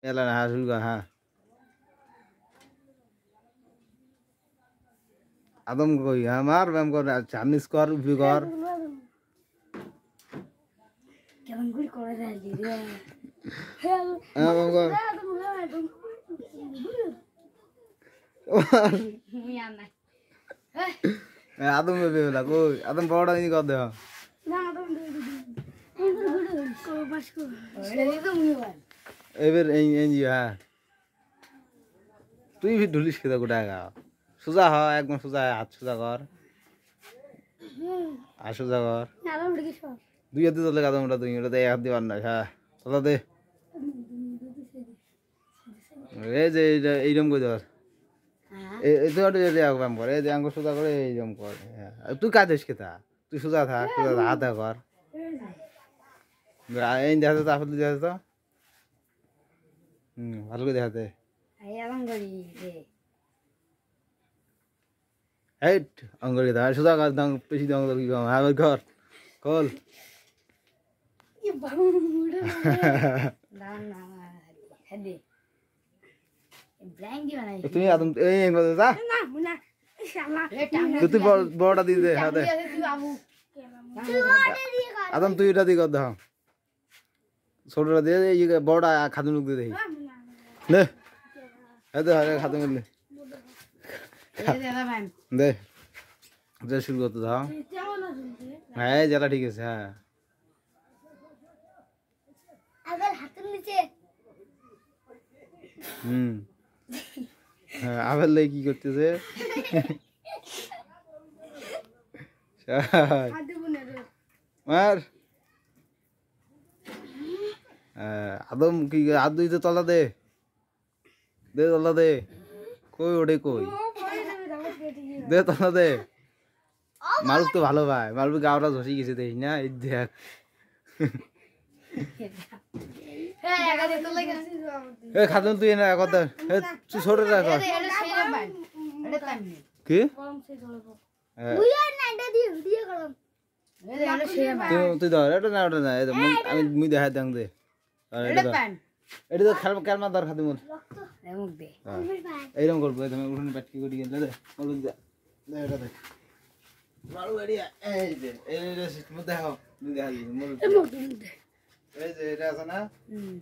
এলা না হ্যাঁ শুরু কর হ্যাঁ আদম কই আমার ব্যায়াম কর চামিস কর উঠবি কর কেমন করে দেয় রে হ্যাঁ ব্যায়াম কর মুই আর নাই আদম বেবেলা কই আদম বড় নি কর দে না আদম কো বাস কো এই তো মুই আর এবার এই হ্যাঁ তুই भी ঢুলিস কেদা গোটাগা সোজা হ একদম সোজা হাত সোজা কর আর সোজা কর আদম ঢুকি সর দুই হাতে তোলে কাদমটা তুই ওটা এক হাত দিবার না হ্যাঁ তোলা দে এই যে এইরকম করে ধর এই তো ব্যায়াম কর এই যে আঙ্গুল সোজা করে এইরকম কর তুই কাঁদিস কেতা তুই সোজা থাক সোজা হাত কর এই দেখাতে তো আপনি দেখাতে তো ভালো করে দেখাতে এই আদম গড়ি রে হেট আঙ্গুলি ধর সোজা কর দাং পেছি দাং কি কম হ্যাঁ কর কল ই বাবু মুড়ে না না হেডে ব্ল্যাঙ্কি বানাই তুমি আদম এই কথা যা না মুনা ইনশাআল্লাহ তুই বড়টা দিয়ে দে হ্যাঁ দে তুই বাবু আদম তুই এটা দিয়ে কর দাও ছোটটা দিয়ে এই বড়টা খাদুন লোক দিয়ে দেই নে এই দে খাদুন নে দে যে শুরু করতে দাও হ্যাঁ যেটা ঠিক আছে হ্যাঁ আগের হাতের নিচে হ্যাঁ আবার লাই কি করতেছে মার আদম কি হাত দুইতে তলা দে দে তলা দে কই ওডে কই দে তলা দে মালুক তো ভালো ভাই মালুক গাওটা ধসি গেছে দেখ না এই দেখ এ খাদন তুই না কথা তুই ছোট রাখ কি তুই ধর এটা না ওটা না আমি মুই দেখা দেখ দে এটা তো খেলমা দর খাদি মোর এইরকম করবো তুমি উঠোনে প্যাটকি করি গেলে দে বলুন দে এটা দেখ মারু এরিয়া এই যে এই সিস্টেম দেখো মুই দেখা দিই মোর এই যে এটা আছে না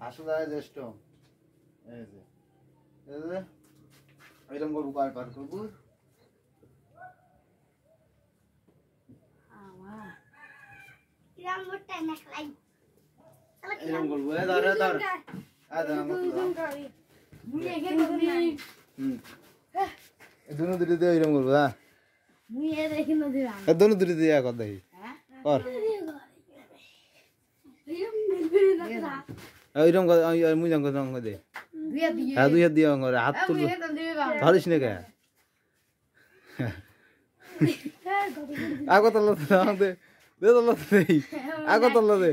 আসলে জ্যেষ্ঠ এই যে এরকম করবো কয়েকবার করবো এরকম করবো ধর ধর দুনো দুটো দিয়ে এরকম করবো হ্যাঁ দুনো দুটো দিয়ে কর দেখি কর এরকম মুই যাম করে দে হ্যাঁ দুই হাত দিয়ে করে হাত তুলবো ধরিস না কে আগত দে দে আগত দে